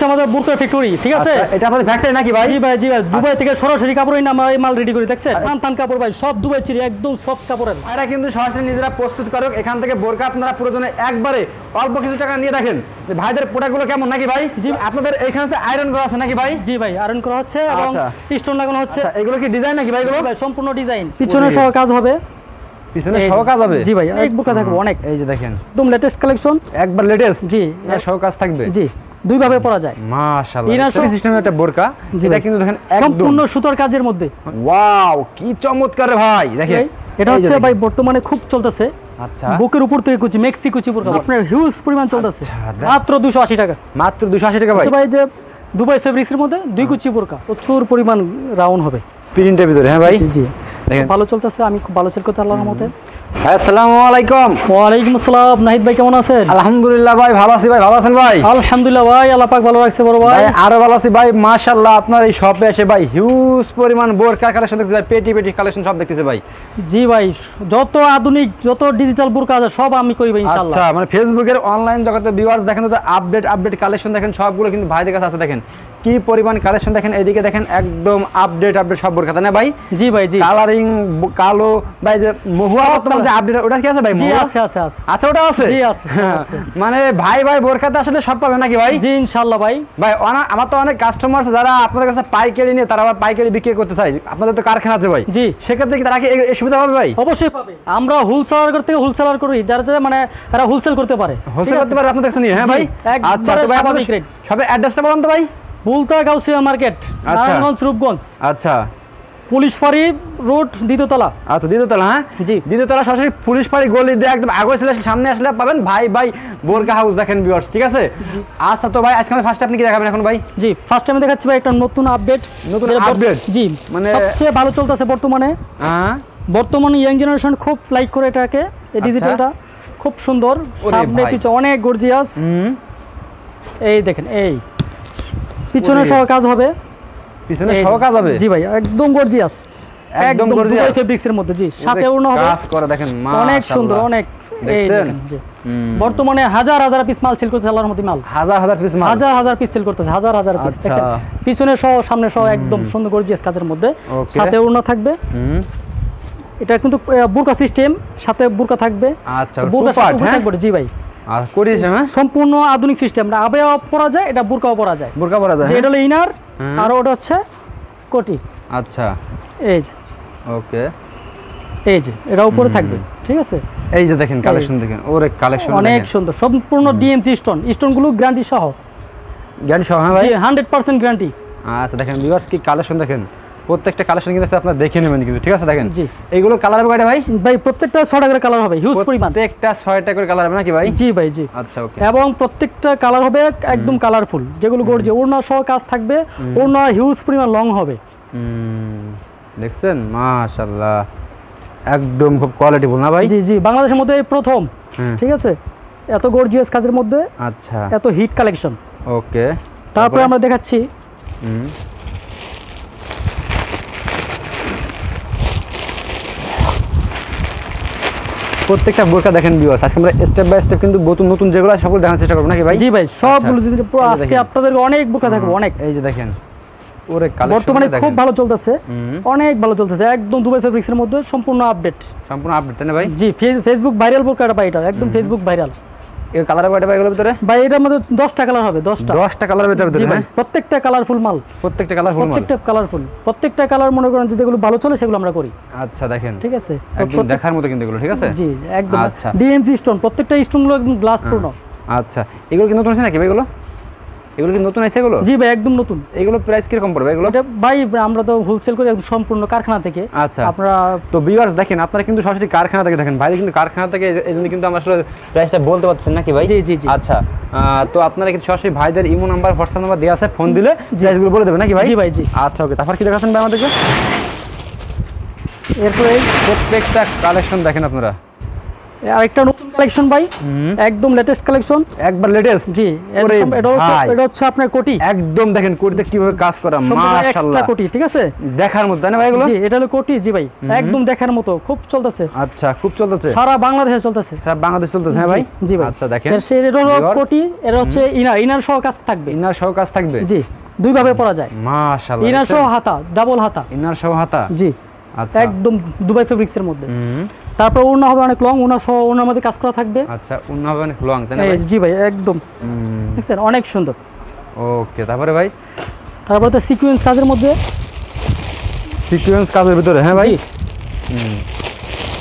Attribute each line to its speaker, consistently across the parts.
Speaker 1: আমাদের বুরকা ফ্যাক্টরি, ঠিক আছে?
Speaker 2: এটা আমাদের ফ্যাক্টরি নাকি ভাই?
Speaker 1: জি ভাই, জি ভাই, দুবাই থেকে সরাসরি কাপড় এনে আমরা এই মাল রেডি করি, দেখছেন? থান কাপড় ভাই, সব দুবাই চিরি, একদম সফট কাপড়ের।
Speaker 2: এটা কিন্তু সরাসরি নিজেরা প্রস্তুত করে, এখান থেকে বোরকা আপনারা প্রয়োজনে একবারে অল্প কিছু টাকা নিয়ে রাখেন। ভাইদের প্রোডাক্টগুলো কেমন নাকি ভাই?
Speaker 1: জি,
Speaker 2: আপনাদের এখানে আয়রন করা আছে নাকি ভাই?
Speaker 1: জি ভাই, আয়রন করা হচ্ছে এবং স্টোন লাগানো হচ্ছে।
Speaker 2: এগুলো কি ডিজাইন নাকি ভাই? এগুলো
Speaker 1: ভাই সম্পূর্ণ ডিজাইন, পিছনে সহ কাজ হবে।
Speaker 2: পিছনে সহ কাজ হবে?
Speaker 1: জি ভাই, এক বুরকা থাকবে অনেক।
Speaker 2: এই যে দেখেন
Speaker 1: একদম লেটেস্ট কালেকশন,
Speaker 2: একবার লেটেস্ট।
Speaker 1: জি,
Speaker 2: সহ কাজ থাকবে।
Speaker 1: জি, দুই ভাবে পরা যায়।
Speaker 2: মাশাআল্লাহ, এই সিস্টেমে একটা বোরকা, এটা কিন্তু দেখেন
Speaker 1: সম্পূর্ণ সুতার কাজের মধ্যে।
Speaker 2: ওয়াও, কি চমৎকার রে ভাই, দেখেন
Speaker 1: এটা হচ্ছে ভাই বর্তমানে খুব চলতেছে।
Speaker 2: আচ্ছা,
Speaker 1: বুকের উপর থেকে কুচি, মেক্সি কুচি বোরকা আপনার হিউজ পরিমাণ চলতেছে, মাত্র 280 টাকা।
Speaker 2: মাত্র 280 টাকা ভাই?
Speaker 1: ভাই যে দুবাই ফেব্রিক্সের মধ্যে 2 কুচি বোরকা, প্রচুর পরিমাণ রাউন্ড হবে
Speaker 2: প্রিন্টের ভিতরে। হ্যাঁ ভাই,
Speaker 1: জি জি, ভালো চলতেছে, আমি খুব ভালো সেল করতে আল্লাহর রহমতে।
Speaker 2: আসসালামু আলাইকুম।
Speaker 1: ওয়ালাইকুম আসসালাম। নাহিদ ভাই কেমন আছেন?
Speaker 2: আলহামদুলিল্লাহ ভাই, ভালো আছি ভাই। ভালো আছেন ভাই?
Speaker 1: আলহামদুলিল্লাহ ভাই, আল্লাহ পাক ভালো রাখছে বড় ভাই।
Speaker 2: আরো ভালো আছি ভাই, মাশাআল্লাহ। আপনার এই শপে এসে ভাই হিউজ পরিমাণ বোরকা কালেকশন দেখতেছি ভাই, পেটি পেটি কালেকশন সব দেখতেছি ভাই।
Speaker 1: জি ভাই, যত আধুনিক যত ডিজিটাল বোরকা আছে সব আমি করি ভাই ইনশাআল্লাহ।
Speaker 2: আচ্ছা, মানে ফেসবুকের অনলাইন জগতে ভিউয়ার্স দেখেন তো, আপডেট কালেকশন দেখেন, সবগুলো কিন্তু ভাইদের কাছে আছে। দেখেন কি পরিমাণ কালেকশন, দেখেন এইদিকে দেখেন একদম আপডেট সব বোরকা, তাই না ভাই?
Speaker 1: জি ভাই, জি।
Speaker 2: কালারিং কালো ভাই, যে মহুয়া বর্তমান যে আপডেট, ওটা কি আছে ভাই?
Speaker 1: জি আছে আছে আছে।
Speaker 2: আচ্ছা, ওটা আছে?
Speaker 1: জি আছে।
Speaker 2: মানে ভাই বোরকাতে আসলে সব পাবে নাকি ভাই?
Speaker 1: জি ইনশাআল্লাহ ভাই।
Speaker 2: ভাই আমার তো অনেক কাস্টমার আছে যারা আপনাদের কাছে পাইকারি নিয়ে তারা আবার পাইকারি বিক্রি করতে চায়, আপনাদের তো কারখানা আছে ভাই।
Speaker 1: জি,
Speaker 2: সেক্ষেত্রে কি তারা কি এই সুবিধা পাবে ভাই?
Speaker 1: অবশ্যই পাবে। আমরা হোলসেলার থেকে হোলসেলার করি, যারা মানে তারা হোলসেল করতে পারে,
Speaker 2: হোলসেল করতে পারে আপনাদের কাছে নিয়ে। হ্যাঁ ভাই, আচ্ছা। তো ভাই আপনাদের সবে অ্যাড্রেসটা বলুন তো ভাই।
Speaker 1: বুলতা গাউসিয়া মার্কেট, নারায়ণগঞ্জ, রূপগঞ্জ।
Speaker 2: আচ্ছা,
Speaker 1: পুলিশ ফাঁড়ি রোড, দ্বিতীয়তলা।
Speaker 2: আচ্ছা, দ্বিতীয়তলা। হ্যাঁ জি, দ্বিতীয়তলা সরাসরি পুলিশ ফাঁড়ি গলি দিয়ে একদম আগে সামনে আসলে পাবেন ভাই বোরকা হাউস। দেখেন ভিউয়ার্স, ঠিক আছে? আচ্ছা, তো ভাই আজকে ফার্স্ট আপনি কি দেখাবেন এখন ভাই? জি,
Speaker 1: ফার্স্ট টাইমে দেখাচ্ছি ভাই একটা নতুন আপডেট। জি, মানে সবচেয়ে ভালো চলতেছে বর্তমানে। বর্তমানে ইয়াং জেনারেশন খুব লাইক করে এটাকে, এই ডিজিটালটা খুব সুন্দর, সামনে পিছে অনেক গর্জিয়াস। এই দেখেন, এই পিছনে সহ কাজ হবে।
Speaker 2: পিছনে সহ কাজ হবে?
Speaker 1: জি ভাই, একদম গর্জিয়াস, একদম গর্জিয়াস ফেব্রিক্সের মধ্যে। জি, সাথে ওড়না হবে,
Speaker 2: কাজ করা দেখেন,
Speaker 1: অনেক সুন্দর, অনেক। এই দেখেন, জি, বর্তমানে হাজার হাজার পিস মাল সেল করতেছে আল্লাহর রহমতে। মাল হাজার পিস, হাজার পিস সেল করতেছে, হাজার পিস। দেখেন পিছনে সহ সামনে সহ একদম সুন্দর গর্জিয়াস কাজের মধ্যে, সাথে ওড়না থাকবে। এটা কিন্তু বুরকা সিস্টেম, সাথে বুরকা থাকবে।
Speaker 2: আচ্ছা,
Speaker 1: বুরকা থাকবে। জি ভাই, সম্পূর্ণ আধুনিক সিস্টেম। আবেও পরা যায়, এটা বুরকাও পরা যায়।
Speaker 2: বুরকা পরা যায়,
Speaker 1: এটা হলো ইনার, আর ওটা হচ্ছে কোটি।
Speaker 2: আচ্ছা,
Speaker 1: এই যে,
Speaker 2: ওকে,
Speaker 1: এই যে এটা উপরে থাকবে, ঠিক আছে?
Speaker 2: এই যে দেখেন কালেকশন, দেখেন ওরে কালেকশন
Speaker 1: অনেক সুন্দর, সম্পূর্ণ ডিএমসি স্টোনগুলো গ্যারান্টি সহ।
Speaker 2: গ্যারান্টি সহ? হ্যাঁ ভাই,
Speaker 1: 100% গ্যারান্টি।
Speaker 2: আচ্ছা, দেখেন ভিউয়ার্স কি কালেকশন, দেখেন প্রত্যেকটা কালেকশন কিন্তু আপনারা দেখে নেবেন কিন্তু, ঠিক আছে? দেখেন
Speaker 1: জি,
Speaker 2: এইগুলো কালার হবে কয়টা ভাই?
Speaker 1: ভাই প্রত্যেকটা 6টা করে কালার হবে, হিউজ পরিমাণ।
Speaker 2: প্রত্যেকটা 6টা করে কালার হবে নাকি ভাই?
Speaker 1: জি ভাই, জি।
Speaker 2: আচ্ছা, ওকে।
Speaker 1: এবং প্রত্যেকটা কালার হবে একদম কালারফুল, যেগুলো গর্জিয়াস। ওড়না সহ কাজ থাকবে, ওড়না হিউজ পরিমাণ লং হবে।
Speaker 2: দেখছেন, মাশাআল্লাহ, একদম খুব কোয়ালিটিফুল না ভাই?
Speaker 1: জি জি, বাংলাদেশের মধ্যে এই প্রথম, ঠিক আছে, এত গর্জিয়াস কাজের মধ্যে।
Speaker 2: আচ্ছা,
Speaker 1: এত হিট কালেকশন।
Speaker 2: ওকে,
Speaker 1: তারপরে আমরা দেখাচ্ছি
Speaker 2: প্রত্যেকটা বোরকা। দেখেন ভিউয়ার্স, আজকে আমরা স্টেপ বাই স্টেপ কিন্তু নতুন যেগুলো আছে সবগুলো দেখানোর চেষ্টা করব নাকি ভাই?
Speaker 1: জি ভাই, সবগুলো পুরো আজকে আপনাদের অনেক বোরকা থাকবে, অনেক।
Speaker 2: এই যে দেখেন ওরে কালেকশন,
Speaker 1: বর্তমানে খুব ভালো চলতেছে, অনেক ভালো চলতেছে, একদম দুবাই ফেব্রিক্সের মধ্যে সম্পূর্ণ আপডেট।
Speaker 2: সম্পূর্ণ আপডেট, তাই না ভাই?
Speaker 1: জি, ফেসবুক ভাইরাল বোরকাটা ভাই, এটা একদম ফেসবুক ভাইরাল।
Speaker 2: এই কালার হবে ভাই এগুলোর ভিতরে?
Speaker 1: ভাই এটার মধ্যে 10টা কালার হবে, 10টা কালার এটার ভিতরে। হ্যাঁ, প্রত্যেকটা কালারফুল মাল,
Speaker 2: প্রত্যেকটা কালারফুল মাল,
Speaker 1: প্রত্যেকটা কালারফুল, প্রত্যেকটা কালার মনে করেন যেগুলো ভালো চলে সেগুলো আমরা করি।
Speaker 2: আচ্ছা, দেখেন
Speaker 1: ঠিক আছে,
Speaker 2: একদম দেখার মতো কিন্তু এগুলো, ঠিক আছে?
Speaker 1: জি, একদম। আচ্ছা, ডিএমসি স্টোন, প্রত্যেকটা স্টোনগুলো একদম গ্লাস পূর্ণ।
Speaker 2: আচ্ছা, এগুলো কি নতুন আছে নাকি ভাই? এগুলো কি নতুন আছে এগুলো?
Speaker 1: জি ভাই, একদম নতুন।
Speaker 2: এগুলো প্রাইস কিরকম পড়বে এগুলো?
Speaker 1: এটা ভাই আমরা তো হোলসেল করি একদম সম্পূর্ণ কারখানা থেকে।
Speaker 2: আচ্ছা,
Speaker 1: আপনারা
Speaker 2: তো ভিউয়ার্স দেখেন, আপনারা কিন্তু সরাসরি কারখানা থেকে দেখেন, ভাই কিন্তু কারখানা থেকে, এইজন্য কিন্তু আমরা আসলে প্রাইসটা বলতে পারতেছেন নাকি ভাই?
Speaker 1: জি জি জি।
Speaker 2: আচ্ছা, তো আপনারা কিন্তু সরাসরি ভাইদের ইমো নাম্বার, হোয়াটসঅ্যাপ নাম্বার দেওয়া আছে, ফোন দিলে প্রাইসগুলো বলে দেবেন নাকি ভাই?
Speaker 1: জি ভাই, জি।
Speaker 2: আচ্ছা, ওকে। তারপর কি দেখাচ্ছেন ভাই আমাদেরকে?
Speaker 1: এরপরে
Speaker 2: প্রত্যেকটা কালেকশন দেখেন আপনারা,
Speaker 1: আরেকটা নতুন কালেকশন ভাই, একদম লেটেস্ট কালেকশন,
Speaker 2: একবার লেটেস্ট।
Speaker 1: জি, এটা হচ্ছে আপনার কোটি,
Speaker 2: একদম দেখেন কোটিতে কিভাবে কাজ করা, মাশাআল্লাহ এক্সট্রা
Speaker 1: কোটি, ঠিক আছে,
Speaker 2: দেখার মতো না ভাই এগুলো?
Speaker 1: জি, এটা হলো কোটি, জি ভাই, একদম দেখার মতো, খুব চলতেছে।
Speaker 2: আচ্ছা, খুব চলতেছে,
Speaker 1: সারা বাংলাদেশে চলতেছে,
Speaker 2: সারা বাংলাদেশ চলতেছে। হ্যাঁ ভাই,
Speaker 1: জি ভাই।
Speaker 2: আচ্ছা দেখেন,
Speaker 1: এটা হলো কোটি, এটা হচ্ছে ইনার সহ কাজ থাকবে,
Speaker 2: ইনার সহ কাজ থাকবে,
Speaker 1: জি, দুই ভাবে পরা যায়,
Speaker 2: মাশাআল্লাহ।
Speaker 1: ইনার সহ হাতা, ডাবল হাতা,
Speaker 2: ইনার সহ হাতা,
Speaker 1: জি,
Speaker 2: আচ্ছা,
Speaker 1: একদম দুবাই ফেব্রিক্স এর মধ্যে। তারপর ওড়না হবে অনেক লং, ওড়না সহ ওড়নার মধ্যে কাজ করা থাকবে।
Speaker 2: আচ্ছা, ওড়না হবে অনেক লং, তাই না ভাই?
Speaker 1: জি ভাই, একদম দেখছেন, অনেক সুন্দর।
Speaker 2: ওকে, তারপরে ভাই,
Speaker 1: তারপরে তো সিকোয়েন্স কাজের মধ্যে,
Speaker 2: সিকোয়েন্স কাজের ভিতরে, হ্যাঁ ভাই,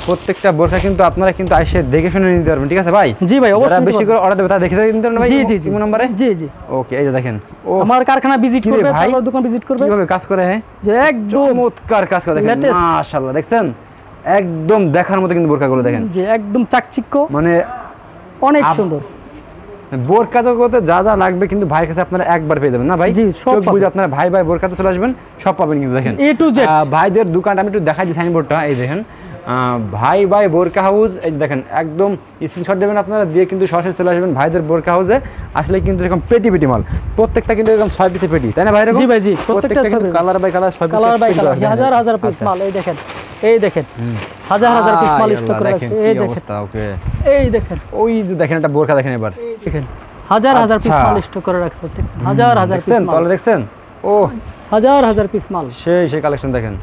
Speaker 2: প্রত্যেকটা বোরকা কিন্তু আপনারা কিন্তু এসে দেখে শুনে নিতে পারবেন, ঠিক আছে ভাই?
Speaker 1: জি ভাই, অবশ্যই
Speaker 2: যারা বেশি করে অর্ডার দেবে তারা দেখে নিতে পারবেন ভাই।
Speaker 1: জি জি জি,
Speaker 2: নম্বরে,
Speaker 1: জি জি।
Speaker 2: ওকে, এই যে দেখেন, ও
Speaker 1: আমার কারখানা ভিজিট করবে, তারপর দোকান ভিজিট করবে,
Speaker 2: কিভাবে কাজ করে, হ্যাঁ,
Speaker 1: যে একদম
Speaker 2: চমৎকার কাজ করে, দেখেন মাশাআল্লাহ, দেখছেন একদম দেখার মতো কিন্তু বোরকাগুলো দেখেন,
Speaker 1: যে একদম চাকচিক্য,
Speaker 2: মানে
Speaker 1: অনেক সুন্দর।
Speaker 2: বোরকা জগতে যা যা লাগবে কিন্তু ভাইয়ের কাছে আপনারা একবার পেয়ে যাবেন না ভাই?
Speaker 1: জি, সব
Speaker 2: বুঝে আপনারা ভাই বোরকাতে চলে আসবেন, সব পাবেন কিন্তু। দেখেন
Speaker 1: A to Z
Speaker 2: ভাইদের দোকানটা আমি একটু দেখাই দিই, সাইনবোর্ডটা এই দেখেন, ভাই বোরকা হাউস, এই দেখেন একদম স্ক্রিনশট দেবেন আপনারা, দিয়ে কিন্তু সরাসরি চলে আসবেন ভাইদের বোরকা হাউসে। আসলে কিন্তু এরকম পেটি পেটি মাল, প্রত্যেকটা কিন্তু এরকম 6 পিসের পেটি, তাই না ভাই?
Speaker 1: জি ভাই, জি, প্রত্যেকটা
Speaker 2: colour by colour, 6
Speaker 1: colour by colour, হাজার হাজার পিস মাল, এই দেখেন, এই দেখেন, হাজার হাজার পিস মাল স্টক করা আছে, এই দেখেন,
Speaker 2: ওকে,
Speaker 1: এই দেখেন,
Speaker 2: ওই যে দেখেন একটা বোরকা দেখেন, এবার
Speaker 1: দেখেন হাজার হাজার পিস মাল স্টক করে রাখছে, দেখছেন, হাজার হাজার পিস মাল,
Speaker 2: তাহলে দেখছেন, ও
Speaker 1: হাজার হাজার পিস মাল,
Speaker 2: সেই কালেকশন দেখেন।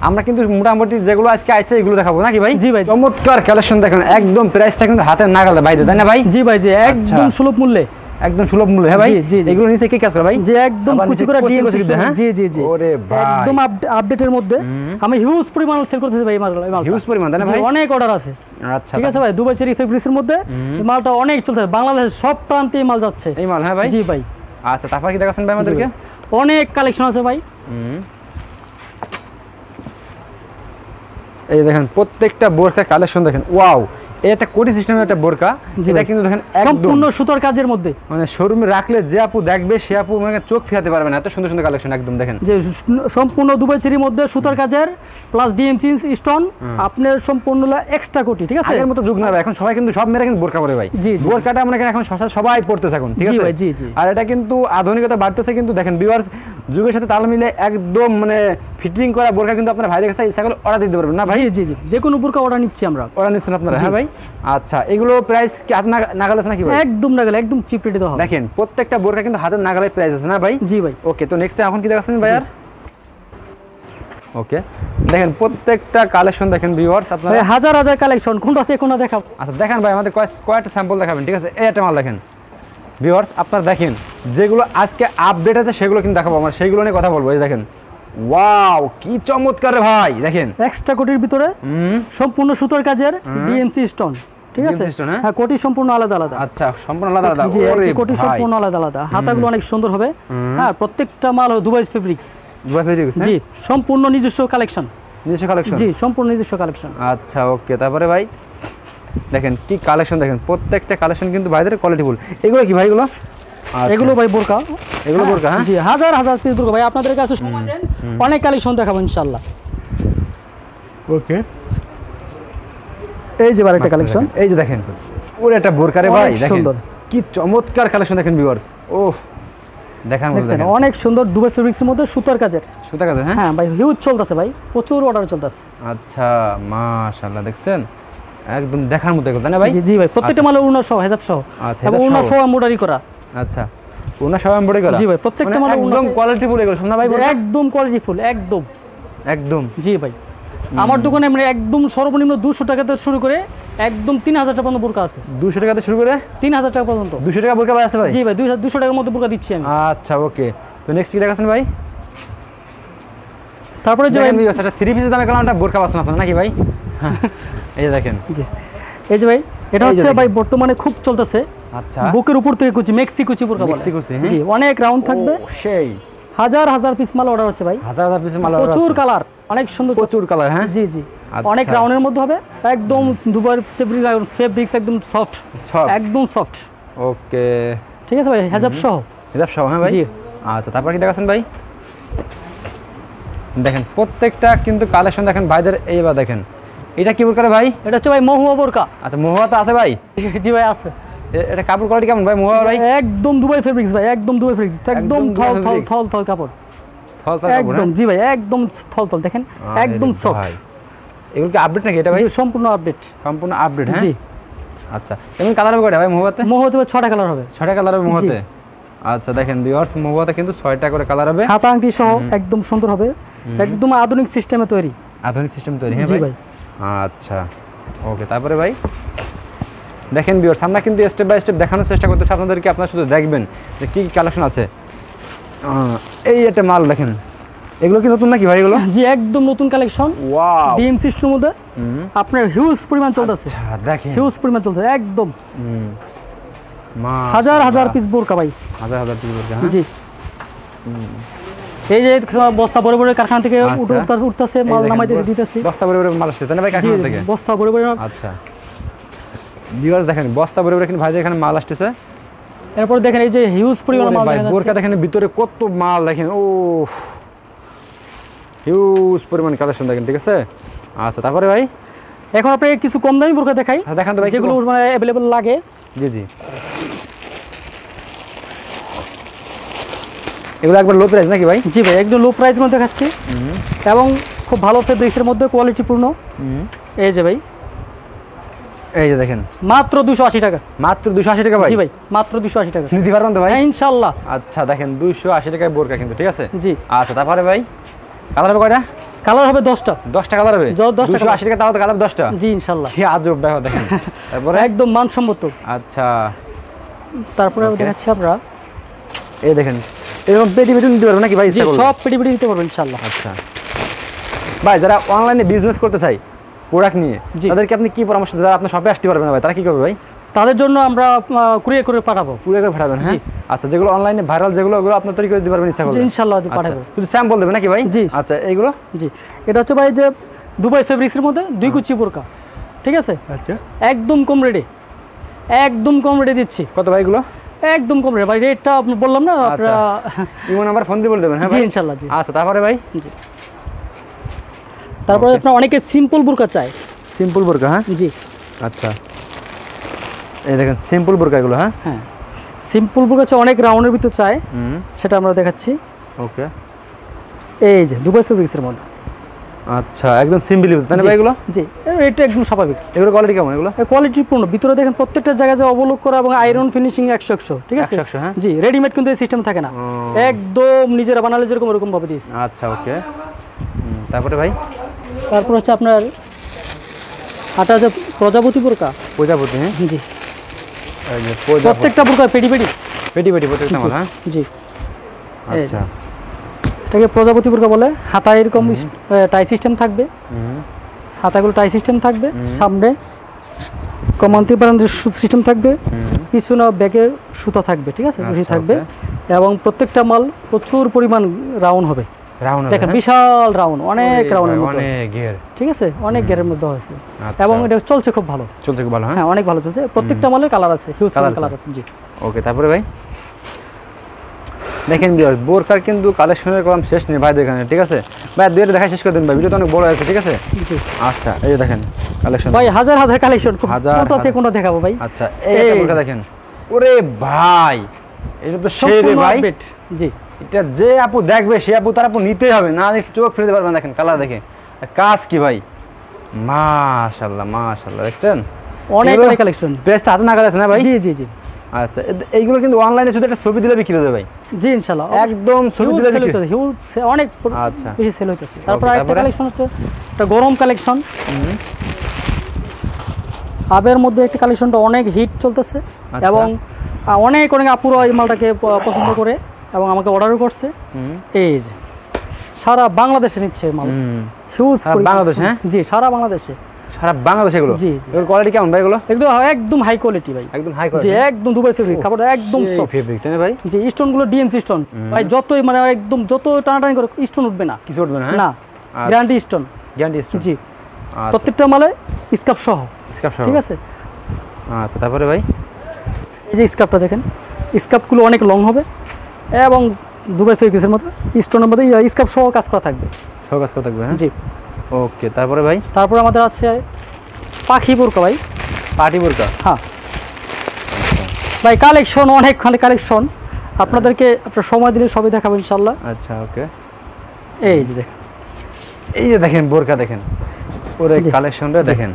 Speaker 2: আমরা কিন্তু মোটামুটি যেগুলো আজকে আইছে এগুলো দেখাবো নাকি ভাই?
Speaker 1: জি ভাই,
Speaker 2: চমৎকার কালেকশন দেখেন, একদম প্রাইসটা কিন্তু হাতের নাগালে বাইরে, তাই না ভাই?
Speaker 1: জি ভাই, জি, একদম সুলভ মূল্যে,
Speaker 2: একদম সুলভ মূল্যে। হ্যাঁ ভাই, এগুলো নিচে কি কাজ করে ভাই?
Speaker 1: যে একদম কুচি করে ডিএমসি, জি জি জি,
Speaker 2: ওরে ভাই,
Speaker 1: একদম আপডেটের মধ্যে আমি হিউজ পরিমাণ সেল করতেছি ভাই, মাল
Speaker 2: হিউজ পরিমাণ, তাই না ভাই?
Speaker 1: অনেক অর্ডার আছে। আচ্ছা, ঠিক আছে ভাই, দুবাই চেরি ফেব্রিক্সের মধ্যে এই মালটা অনেক চলতেছে, বাংলাদেশের সব প্রান্তে এই মাল যাচ্ছে,
Speaker 2: এই মাল। হ্যাঁ ভাই,
Speaker 1: জি ভাই।
Speaker 2: আচ্ছা, তারপর কি দেখাচ্ছেন ভাই আমাদেরকে?
Speaker 1: অনেক কালেকশন আছে ভাই,
Speaker 2: এই দেখেন প্রত্যেকটা বোরকার কালেকশন দেখেন, ওয়াও, এটা কোটি সিস্টেমের একটা বোরকা, যেটা কিন্তু দেখেন
Speaker 1: সম্পূর্ণ সুতার কাজের মধ্যে,
Speaker 2: মানে শোরুমে রাখলে যে আপু দেখবে সে আপু মানে চোখ ফিরাতে পারবে না, এত সুন্দর সুন্দর কালেকশন একদম দেখেন,
Speaker 1: যে সম্পূর্ণ দুবাই চেরির মধ্যে সুতার কাজের প্লাস ডিএমসি স্টোন, আপনার সম্পূর্ণ এক্সট্রা কোটি, ঠিক আছে?
Speaker 2: আগের মতো যুগ না ভাই, এখন সবাই কিন্তু সব মেয়েরা কিন্তু বোরকা পরে ভাই, বোরকাটা মনে করেন এখন সবাই পড়তেছে এখন, ঠিক আছে?
Speaker 1: জি জি।
Speaker 2: আর এটা কিন্তু আধুনিকতা বাড়তেছে কিন্তু, দেখেন ভিউয়ার্স, যুগের সাথে তাল মিলে একদম মানে ফিটিং করা বোরকা কিন্তু আপনারা ভাইদের কাছে ইচ্ছা করলে অর্ডার দিতে পারবেন না ভাই?
Speaker 1: জি জি, যে কোনো বোরকা অর্ডার নিচ্ছি আমরা,
Speaker 2: অর্ডার নিচ্ছেন আপনারা? হ্যাঁ ভাই, আচ্ছা, এগুলো প্রাইস কি হাত নাগাল আছে নাকি ভাই?
Speaker 1: একদম নাগাল, একদম চিপ রেটে দেওয়া হবে।
Speaker 2: দেখেন প্রত্যেকটা বোরকা কিন্তু হাতের নাগালে প্রাইস আছে না ভাই?
Speaker 1: জি ভাই।
Speaker 2: ওকে, তো নেক্সট এখন কি দেখাচ্ছেন ভাই? আর ওকে, দেখেন প্রত্যেকটা কালেকশন দেখেন ভিউয়ার্স, আপনারা
Speaker 1: হাজার হাজার কালেকশন, কোনটা থেকে কোনটা দেখাবো?
Speaker 2: আচ্ছা দেখেন ভাই, আমাদের কয়েকটা স্যাম্পল দেখাবেন, ঠিক আছে? এই একটা মাল দেখেন ভিউয়ার্স, আপনারা দেখেন যেগুলো আজকে আপডেট আছে সেগুলো কিন্তু দেখাবো আমরা, সেইগুলো নিয়ে কথা বলবো। এই দেখেন, ওয়াও, কি চমৎকার ভাই, দেখেন
Speaker 1: এক্সট্রা কোটির ভিতরে সম্পূর্ণ সুতার কাজের ডিএমসি স্টোন, ঠিক আছে? হ্যাঁ, কোটি সম্পূর্ণ আলাদা আলাদা।
Speaker 2: আচ্ছা, সম্পূর্ণ আলাদা আলাদা,
Speaker 1: জি, কোটি সম্পূর্ণ আলাদা আলাদা, হাতাগুলো অনেক সুন্দর হবে। হ্যাঁ, প্রত্যেকটা মাল দুবাই ফেব্রিক্স, জি, সম্পূর্ণ নিজস্ব কালেকশন,
Speaker 2: নিজস্ব কালেকশন,
Speaker 1: জি, সম্পূর্ণ নিজস্ব কালেকশন।
Speaker 2: আচ্ছা, ওকে, তারপরে ভাই দেখেন কি কালেকশন, দেখেন প্রত্যেকটা কালেকশন কিন্তু ভাইদের কোয়ালিটিফুল। এগুলো কি ভাই?
Speaker 1: এগুলো ভাই বোরকা,
Speaker 2: এগুলো বোরকা, হ্যাঁ
Speaker 1: জি, হাজার হাজার পিস বোরকা ভাই, আপনাদের কাছে সময় দেন, অনেক কালেকশন দেখাবো ইনশাআল্লাহ।
Speaker 2: ওকে,
Speaker 1: এই যে আরেকটা কালেকশন,
Speaker 2: এই যে দেখেন পুরো একটা বোরকা রে ভাই, দেখেন কি চমৎকার কালেকশন দেখেন ভিউয়ার্স, ওহ দেখেন
Speaker 1: অনেক সুন্দর দুবাই ফেব্রিক্সের মধ্যে সুতার কাজের,
Speaker 2: সুতার কাজের,
Speaker 1: হ্যাঁ ভাই, হিউজ চলতেছে ভাই, প্রচুর অর্ডার চলতেছে।
Speaker 2: আচ্ছা, মাশাআল্লাহ, দেখছেন একদম দেখার মতো এগুলো, তাই না ভাই?
Speaker 1: জি ভাই, প্রত্যেকটা মালে উন্নত সহ, হেজাব সহ, এবং উন্নত সহ এমব্রয়ডারি করা।
Speaker 2: আচ্ছা, উন্নত সহ এমব্রয়ডারি করা,
Speaker 1: জি ভাই, প্রত্যেকটা মালে
Speaker 2: একদম কোয়ালিটিফুল এগুলো, না ভাই?
Speaker 1: একদম কোয়ালিটিফুল, একদম
Speaker 2: একদম,
Speaker 1: জি ভাই। আমার দোকানে মানে একদম সর্বনিম্ন 200 টাকা থেকে শুরু করে একদম 3000 টাকা পর্যন্ত বোরকা আছে।
Speaker 2: 200 টাকা থেকে শুরু করে
Speaker 1: 3000 টাকা পর্যন্ত,
Speaker 2: 200 টাকা বোরকা আছে ভাই?
Speaker 1: জি ভাই, 200 টাকার মধ্যে বোরকা দিচ্ছি আমি।
Speaker 2: আচ্ছা, ওকে, তো নেক্সট কি দেখাচ্ছেন ভাই?
Speaker 1: তারপরে যে ভাই
Speaker 2: আচ্ছা, 3 পিসের দামে কালামটা বোরকা পাচ্ছেন আপনারা নাকি ভাই? এই যে দেখেন,
Speaker 1: জি, এই যে ভাই, এটা হচ্ছে ভাই বর্তমানে খুব চলতেছে।
Speaker 2: আচ্ছা,
Speaker 1: বুকের উপর থেকে কুচি, মেক্সি কুচি বোরকা বলে,
Speaker 2: মেক্সি কুচি,
Speaker 1: জি, অনেক রাউন্ড থাকবে,
Speaker 2: সেই
Speaker 1: হাজার হাজার পিস মাল অর্ডার হচ্ছে ভাই,
Speaker 2: হাজার হাজার পিস মাল,
Speaker 1: প্রচুর কালার, অনেক সুন্দর,
Speaker 2: প্রচুর কালার, হ্যাঁ
Speaker 1: জি জি, অনেক রাউন্ডের মধ্যে হবে, একদম দুবার ফেব্রিক্স একদম সফট, একদম সফট।
Speaker 2: ওকে,
Speaker 1: ঠিক আছে ভাই, হেজাব সহ,
Speaker 2: হেজাব সহ, হ্যাঁ ভাই, জি। আচ্ছা, তারপর কি দেখাচ্ছেন ভাই? দেখেন প্রত্যেকটা কিন্তু কালেকশন দেখেন ভাইদের, এইবার দেখেন এটা কি বোরকা ভাই?
Speaker 1: এটা হচ্ছে ভাই মহুয়া বোরকা।
Speaker 2: আচ্ছা মহুয়া তো আছে ভাই?
Speaker 1: জি ভাই আছে।
Speaker 2: এটা কাপড় কোয়ালিটি কেমন ভাই মহুয়া ভাই?
Speaker 1: একদম দুবাই ফেব্রিক্স ভাই, একদম দুবাই ফেব্রিক্স, একদম থল কাপড় একদম। জি ভাই একদম থল দেখেন, একদম সফট।
Speaker 2: এগুলো কি আপডেট নাকি এটা ভাই?
Speaker 1: সম্পূর্ণ আপডেট।
Speaker 2: সম্পূর্ণ আপডেট হ্যাঁ।
Speaker 1: জি
Speaker 2: আচ্ছা এমন কালার হবে কয়টা ভাই মহুয়াতে?
Speaker 1: মহুয়াতে 6টা কালার হবে।
Speaker 2: 6টা কালার হবে মহুয়াতে। আচ্ছা দেখেন ভিউয়ার্স মহুয়াতে কিন্তু 6টা করে কালার হবে।
Speaker 1: হাতা আংটি সহ একদম সুন্দর হবে, একদম আধুনিক সিস্টেমে তৈরি।
Speaker 2: আধুনিক সিস্টেম তৈরি হ্যাঁ ভাই। আচ্ছা ওকে তারপরে ভাই দেখেন ভিউয়ার্স আমরা কিন্তু স্টেপ বাই স্টেপ দেখানোর চেষ্টা করতেছি আপনাদেরকে, আপনারা শুধু দেখবেন যে কি কি কালেকশন আছে। এই একটা মাল দেখেন, এগুলো কি নতুন নাকি ভাই এগুলো?
Speaker 1: জি একদম নতুন কালেকশন। ওয়াও ডিএম সিস্টেমের মধ্যে আপনার হিউজ পরিমাণ চলতেছে।
Speaker 2: আচ্ছা দেখেন
Speaker 1: হিউজ পরিমাণ চলতেছে একদম।
Speaker 2: হাজার
Speaker 1: হাজার পিস বোরকা ভাই,
Speaker 2: হাজার পিস বোরকা।
Speaker 1: জি এই যে বস্তা বড় বড় কারখানা থেকে উঠতেছে মাল নামাইতেছে দিতেছে।
Speaker 2: বস্তা বড় বড় মাল আসছে তাই না ভাই কারখানা থেকে?
Speaker 1: বস্তা বড় বড়।
Speaker 2: আচ্ছা ভিউয়ার্স দেখেন বস্তা বড় বড় কিন্তু ভাই এখানে মাল আসতেছে।
Speaker 1: এরপর দেখেন এই যে হিউজ পরিমাণ মাল
Speaker 2: ভাই বোরকা দেখেন ভিতরে কত মাল দেখেন, ও হিউজ পরিমাণ কালেকশন দেখেন ঠিক আছে। আচ্ছা তারপরে ভাই
Speaker 1: এখন আপনাকে কিছু কম দামি বোরকা দেখাই।
Speaker 2: দেখান তো ভাই
Speaker 1: যেগুলো মানে अवेलेबल লাগে।
Speaker 2: জি জি এগুলো একবার লো প্রাইস নাকি ভাই?
Speaker 1: জি ভাই একদম লো প্রাইস মধ্যে দেখাচ্ছি এবং খুব ভালো ফেব্রিক্সের মধ্যে কোয়ালিটিপূর্ণ। এই যে ভাই
Speaker 2: এই যে দেখেন
Speaker 1: মাত্র 280 টাকা।
Speaker 2: মাত্র 280 টাকা ভাই?
Speaker 1: জি ভাই মাত্র 280 টাকা।
Speaker 2: নিতে পারবেন তো ভাই?
Speaker 1: হ্যাঁ ইনশাআল্লাহ।
Speaker 2: আচ্ছা দেখেন 280 টাকায় বোরকা কিন্তু ঠিক আছে।
Speaker 1: জি
Speaker 2: আচ্ছা তারপরে ভাই কালার হবে কয়টা?
Speaker 1: কালার হবে 10টা।
Speaker 2: 10টা কালার হবে? 280 টাকা তাও তো কালার 10টা?
Speaker 1: জি ইনশাআল্লাহ।
Speaker 2: কি আজব ব্যাপার দেখেন। তারপরে
Speaker 1: একদম মানসম্মত।
Speaker 2: আচ্ছা
Speaker 1: তারপরে দেখাচ্ছি আমরা
Speaker 2: এই দেখেন এরকম পেটি পেটি নিতে পারবেন নাকি ভাই?
Speaker 1: জি সব পেটি পেটি নিতে পারবেন ইনশাআল্লাহ।
Speaker 2: আচ্ছা ভাই যারা অনলাইনে বিজনেস করতে চাই প্রোডাক্ট নিয়ে তাদেরকে আপনি কি পরামর্শ দেন? যারা আপনার শপে আসতে পারবে না ভাই তারা কি করবে ভাই?
Speaker 1: তাদের জন্য আমরা কুরিয়ার করে পাঠাবো।
Speaker 2: কুরিয়ার করে পাঠাবেন হ্যাঁ। আচ্ছা যেগুলো অনলাইনে ভাইরাল যেগুলো ওগুলো আপনি তৈরি করে দিতে পারবেন ইচ্ছা করলে?
Speaker 1: ইনশাআল্লাহ পাঠাবো।
Speaker 2: শুধু স্যাম্পল দেবেন নাকি ভাই?
Speaker 1: জি
Speaker 2: আচ্ছা এইগুলো
Speaker 1: জি এটা হচ্ছে ভাই যে দুবাই ফেব্রিক্সের মধ্যে 2 কুচি বোরকা ঠিক আছে।
Speaker 2: আচ্ছা
Speaker 1: একদম কম রেটে, একদম কম রেটে দিচ্ছি।
Speaker 2: কত ভাই এগুলো?
Speaker 1: একদম কম রেট ভাই, রেটটা আপনি বললাম না আপনারা
Speaker 2: ইমো নাম্বার ফোন দিয়ে বলে দেবেন হ্যাঁ
Speaker 1: জি
Speaker 2: ভাই
Speaker 1: ইনশাআল্লাহ। জি
Speaker 2: আচ্ছা তারপরে ভাই
Speaker 1: জি তারপরে আপনারা অনেকে সিম্পল বোরকা চায়।
Speaker 2: সিম্পল বোরকা হ্যাঁ
Speaker 1: জি
Speaker 2: আচ্ছা এই দেখেন সিম্পল বোরকা এগুলো হ্যাঁ।
Speaker 1: হ্যাঁ সিম্পল বোরকা চায় অনেক রাউন্ডের ভিতর চায়, সেটা আমরা দেখাচ্ছি।
Speaker 2: ওকে
Speaker 1: এই যে দুবাই ফেব্রিক্সের মধ্যে।
Speaker 2: আচ্ছা একদম সিম্পল তাই না ভাই এগুলো?
Speaker 1: জি এটা একদম স্বাভাবিক।
Speaker 2: এগুলো কোয়ালিটি কেমন? এগুলো
Speaker 1: কোয়ালিটিপূর্ণ, ভিতরে দেখেন প্রত্যেকটা জায়গায় যে অবলোক করা এবং আয়রন ফিনিশিং 100 ঠিক আছে।
Speaker 2: 100 হ্যাঁ
Speaker 1: জি রেডিমেড কিন্তু এই সিস্টেম থাকে না, একদম নিজেরা বানালে যেরকম এরকম ভাবে দিয়েছি।
Speaker 2: আচ্ছা ওকে তারপরে ভাই
Speaker 1: তারপর হচ্ছে আপনার আটা যে প্রজাপতি বোরকা।
Speaker 2: প্রজাপতি হ্যাঁ
Speaker 1: জি
Speaker 2: এই যে
Speaker 1: প্রত্যেকটা বোরকা পেটি পেটি
Speaker 2: প্রত্যেকটা মাল হ্যাঁ
Speaker 1: জি।
Speaker 2: আচ্ছা
Speaker 1: এটাকে প্রজাপতি বোরকা বলে। হাতা এরকম টাই সিস্টেম থাকবে, হাতাগুলো টাই সিস্টেম থাকবে, সামনে কমান্তি বারান্দার সিস্টেম থাকবে, পিছনে ব্যাগের সুতা থাকবে ঠিক আছে, রশি থাকবে এবং প্রত্যেকটা মাল প্রচুর পরিমাণ রাউন্ড হবে। দেখেন বিশাল রাউন্ড, অনেক রাউন্ডের মধ্যে
Speaker 2: অনেক গিয়ার
Speaker 1: ঠিক আছে, অনেক গিয়ারের মধ্যে আছে এবং এটা চলছে খুব ভালো।
Speaker 2: চলছে খুব ভালো
Speaker 1: হ্যাঁ অনেক ভালো চলছে। প্রত্যেকটা মালের কালার আছে, হিউজ কালার আছে। জি
Speaker 2: ওকে তারপরে ভাই দেখেন ভিউয়ার্স বোরকার কিন্তু কালেকশনের কম শেষ নেই ভাই দেখেন ঠিক আছে। ভাই দুইটা দেখা শেষ করে দিন ভাই, ভিডিও তো অনেক বড় আছে ঠিক আছে। আচ্ছা এই যে দেখেন কালেকশন
Speaker 1: ভাই হাজার হাজার কালেকশন, কোনটা থেকে কোনটা দেখাবো ভাই?
Speaker 2: আচ্ছা এই বোরকা দেখেন, ওরে ভাই এটা তো সেই রে ভাই।
Speaker 1: জি
Speaker 2: এটা যে আপু দেখবে সে আপু তার আপু নিতেই হবে, না দেখে চোখ ফেলতে পারবেন। দেখেন কালার দেখে কাজ কি ভাই, মাশাআল্লাহ মাশাআল্লাহ দেখছেন
Speaker 1: অনেক কালেকশন।
Speaker 2: বেস্ট হাতে নাগাল আছে না ভাই?
Speaker 1: জি জি জি
Speaker 2: আচ্ছা এইগুলো কিন্তু অনলাইনে শুধু একটা ছবি দিলে বিক্রি হয়ে যাবে ভাই?
Speaker 1: জি ইনশাআল্লাহ একদম
Speaker 2: ছবি দিলে বিক্রি হবে,
Speaker 1: হিউজ অনেক
Speaker 2: আচ্ছা
Speaker 1: বেশি সেল হইতেছে। তারপর আরেকটা কালেকশন হচ্ছে একটা গরম কালেকশন। আবের মধ্যে একটা কালেকশনটা অনেক হিট চলতেছে এবং অনেক অনেক আপুরা এই মালটাকে পছন্দ করে এবং আমাকে অর্ডারও করছে। এই যে সারা বাংলাদেশে নিচ্ছে মাল, হিউজ
Speaker 2: বাংলাদেশ হ্যাঁ
Speaker 1: জি সারা বাংলাদেশে,
Speaker 2: সারা বাংলাদেশে এগুলো।
Speaker 1: জি
Speaker 2: এগুলোর কোয়ালিটি কেমন ভাই? এগুলো
Speaker 1: একদম হাই কোয়ালিটি ভাই,
Speaker 2: একদম হাই
Speaker 1: কোয়ালিটি, জি একদম দুবাই ফেব্রিক, কাপড়টা একদম সফট
Speaker 2: ফেব্রিক তাই না ভাই?
Speaker 1: জি স্টোন গুলো ডিএমসি স্টোন ভাই, যতই মানে একদম যত টানাটানি করে স্টোন উঠবে না,
Speaker 2: কিছু উঠবে না
Speaker 1: না গ্যারান্টি স্টোন,
Speaker 2: গ্যারান্টি স্টোন
Speaker 1: জি প্রত্যেকটা মালে স্কার্ফ সহ,
Speaker 2: স্কার্ফ সহ
Speaker 1: ঠিক আছে।
Speaker 2: আচ্ছা তারপরে ভাই
Speaker 1: এই যে স্কার্ফটা দেখেন, স্কার্ফগুলো অনেক লং হবে এবং দুবাই ফেব্রিক্সের মতো স্টোনের মধ্যে স্কার্ফ সহ কাজ করা থাকবে,
Speaker 2: সহ কাজ করা থাকবে হ্যাঁ
Speaker 1: জি।
Speaker 2: ওকে, তারপরে ভাই?
Speaker 1: তারপরে আমাদের আছে পাখি বোরকা ভাই।
Speaker 2: পার্টি বোরকা?
Speaker 1: হ্যাঁ ভাই, কালেকশন অনেক কালেকশন, আপনাদেরকে আপনার সময় দিলে সবই দেখাবো ইনশাল্লাহ।
Speaker 2: আচ্ছা ওকে,
Speaker 1: এই যে দেখেন,
Speaker 2: এই যে দেখেন বোরকা দেখেন, ওর এই কালেকশনটা দেখেন।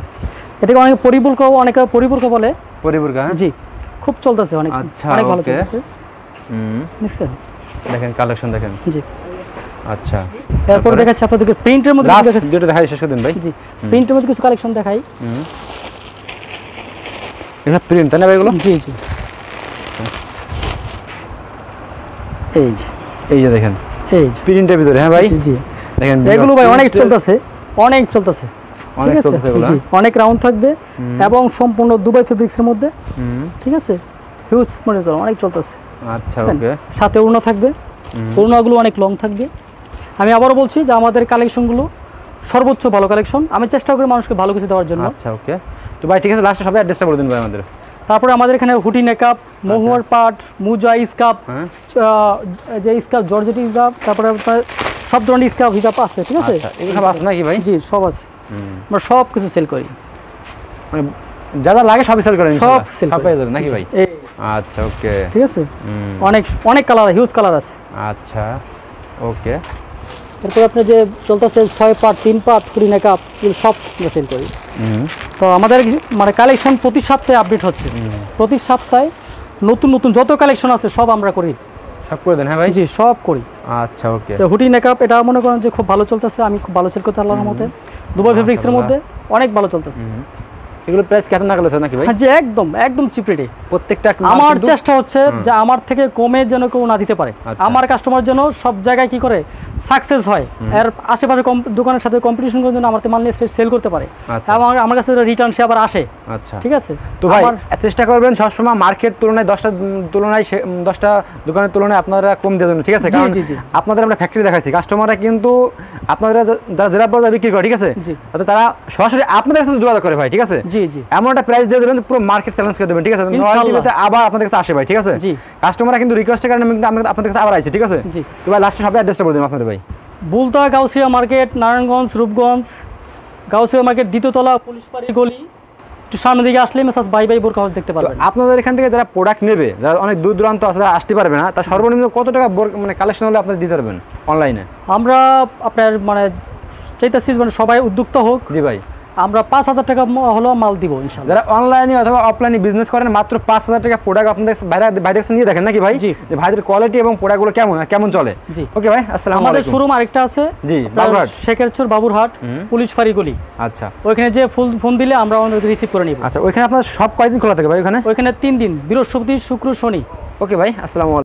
Speaker 1: এটাকে অনেকে পরিবোরকা, অনেকে পরিবোরকা বলে।
Speaker 2: পরিবোরকা?
Speaker 1: জি, খুব চলতেছে, অনেক
Speaker 2: আচ্ছা
Speaker 1: অনেক ভালো চলতেছে। নিশ্চয়
Speaker 2: দেখেন কালেকশন দেখেন।
Speaker 1: জি
Speaker 2: আচ্ছা,
Speaker 1: এরপর দেখাচ্ছি আপনাদেরকে প্রিন্টের মধ্যে
Speaker 2: যেটা দেখাই শেষ করে দিন ভাই।
Speaker 1: জি, প্রিন্টের মধ্যে কিছু কালেকশন দেখাই।
Speaker 2: এটা প্রিন্ট তাই না ভাই এগুলো?
Speaker 1: জি জি, এই যে,
Speaker 2: এই যে দেখেন,
Speaker 1: এই যে
Speaker 2: প্রিন্টের ভিতরে। হ্যাঁ ভাই,
Speaker 1: জি জি,
Speaker 2: দেখেন
Speaker 1: এগুলো ভাই অনেক চলতেছে, অনেক চলতেছে,
Speaker 2: অনেক চলতেছে এগুলো।
Speaker 1: জি, অনেক রাউন্ড থাকবে এবং সম্পূর্ণ দুবাই ফেব্রিক্সের মধ্যে। ঠিক আছে, হিউজ মানে অনেক চলতেছে।
Speaker 2: আচ্ছা ওকে,
Speaker 1: সাথে ওড়না থাকবে, ওড়নাগুলো অনেক লং থাকবে। আমি আবারও বলছি যে আমাদের কালেকশনগুলো সর্বোচ্চ ভালো কালেকশন, আমি চেষ্টা করি মানুষকে ভালো কিছু দেওয়ার জন্য।
Speaker 2: আচ্ছা ওকে, তো ভাই ঠিক আছে, লাস্টে সবাই অ্যাড্রেসটা বলে দিন ভাই আমাদের।
Speaker 1: তারপরে আমাদের এখানে হুডি নেকআপ, মহুয়ার পাট, মুজা স্কার্ফ, যে স্কার্ফ, জর্জেট স্কার্ফ, তারপরে আপনার সব ধরনের স্কার্ফ হিসাব আছে। ঠিক আছে,
Speaker 2: এগুলো সব আছে নাকি ভাই?
Speaker 1: জি সব আছে, আমরা সব কিছু সেল করি,
Speaker 2: মানে যা যা লাগে সবই সেল করেন?
Speaker 1: সব সেল
Speaker 2: পেয়ে যাবেন নাকি ভাই?
Speaker 1: এই
Speaker 2: আচ্ছা ওকে,
Speaker 1: ঠিক আছে, অনেক অনেক কালার, হিউজ কালার আছে।
Speaker 2: আচ্ছা ওকে,
Speaker 1: এরপর আপনি যে চলতেছে 6 পার্ট 3 পার্ট হুডি নেকআপ, সব আমরা সেল করি। তো আমাদের মানে কালেকশন প্রতি সপ্তাহে আপডেট হচ্ছে, প্রতি সপ্তাহে নতুন নতুন যত কালেকশন আছে সব আমরা করি।
Speaker 2: সব করে দেন? হ্যাঁ ভাই,
Speaker 1: জি সব করি।
Speaker 2: আচ্ছা ওকে,
Speaker 1: হুডি নেকআপ এটা মনে করেন যে খুব ভালো চলতেছে, আমি খুব ভালো সেল করতে আল্লাহর রহমতে, দুবাই ফেব্রিক্সের মধ্যে অনেক ভালো চলতেছে।
Speaker 2: এগুলো প্রাইস কেমন টাকা আছে নাকি ভাই?
Speaker 1: জি একদম একদম চিপ রেটে
Speaker 2: প্রত্যেকটা।
Speaker 1: আমার চেষ্টা হচ্ছে যে আমার থেকে কমে যেন কেউ না দিতে পারে, আমার কাস্টমার যেন সব জায়গায় কি করে সাকসেস হয়, এর আশেপাশে দোকানের সাথে কম্পিটিশন করার জন্য আমার মাল নিয়ে সেল করতে পারে, এবং আমার কাছে রিটার্ন সে আবার আসে।
Speaker 2: আচ্ছা
Speaker 1: ঠিক আছে,
Speaker 2: তো ভাই চেষ্টা করবেন সবসময় মার্কেট তুলনায় 10টা দোকানের তুলনায় আপনারা কম দিয়ে দেবেন। ঠিক আছে, কারণ আপনাদের আমরা ফ্যাক্টরি দেখাচ্ছি, কাস্টমাররা কিন্তু আপনারা যারা জেলা পর্যায়ে বিক্রি করে, ঠিক আছে, তাতে তারা সরাসরি আপনাদের সাথে যোগাযোগ করে ভাই। ঠিক আছে,
Speaker 1: জি জি,
Speaker 2: এমন একটা প্রাইস দিয়ে দেবেন পুরো মার্কেট চ্যালেঞ্জ করে দেবেন। ঠিক আছে, আবার আপনাদের কাছে আসে ভাই। ঠিক আছে, কাস্টমাররা কিন্তু রিকোয়েস্টের কারণে আপনাদের কাছে আবার আসে। ঠিক আছে, তো ভাই লাস্টে সবাই অ্যাড্রেসটা বলে দেবেন আপনাদের ভাই।
Speaker 1: বুলতা গাউসিয়া মার্কেট, নারায়ণগঞ্জ, রূপগঞ্জ, গাউসিয়া মার্কেট দ্বিতীয়তলা, পুলিশ পাড়ি গলি, একটু সামনের দিকে আসলে মেসাজ বাই বাই বোরকা হাউস দেখতে পারবেন।
Speaker 2: আপনাদের এখান থেকে যারা প্রোডাক্ট নেবে, যারা অনেক দূর দূরান্ত আছে, যারা আসতে পারবে না, তার সর্বনিম্ন কত টাকা মানে কালেকশন হলে আপনারা দিতে পারবেন অনলাইনে?
Speaker 1: আমরা আপনার মানে চাইতেছি মানে সবাই উদ্যোক্তা হোক।
Speaker 2: জি ভাই,
Speaker 1: আমরা 5,000 টাকা হলেও মাল দিব ইনশাআল্লাহ।
Speaker 2: যারা অনলাইনে অথবা অফলাইনে বিজনেস করেন, মাত্র 5,000 টাকা প্রোডাক্ট আপনাদের বাইরে নিয়ে দেখেন নাকি ভাই, যে ভাইদের কোয়ালিটি এবং প্রোডাক্টগুলো কেমন চলে। জি ওকে ভাই, আসসালামু আলাইকুম। আমাদের শোরুম আরেকটা আছে, জি বাবুরহাট, শেখেরচর বাবুরহাট, পুলিশ ফাঁড়ি গলি। আচ্ছা, ওইখানে যে ফোন দিলে আমরা ওনাদের রিসিভ করে নিব। আচ্ছা, ওইখানে আপনার সব কয়দিন খোলা থাকে ভাই? ওইখানে 3 দিন, বৃহস্পতি, শুক্র, শনি। ওকে ভাই, আসসালামু আলাইকুম।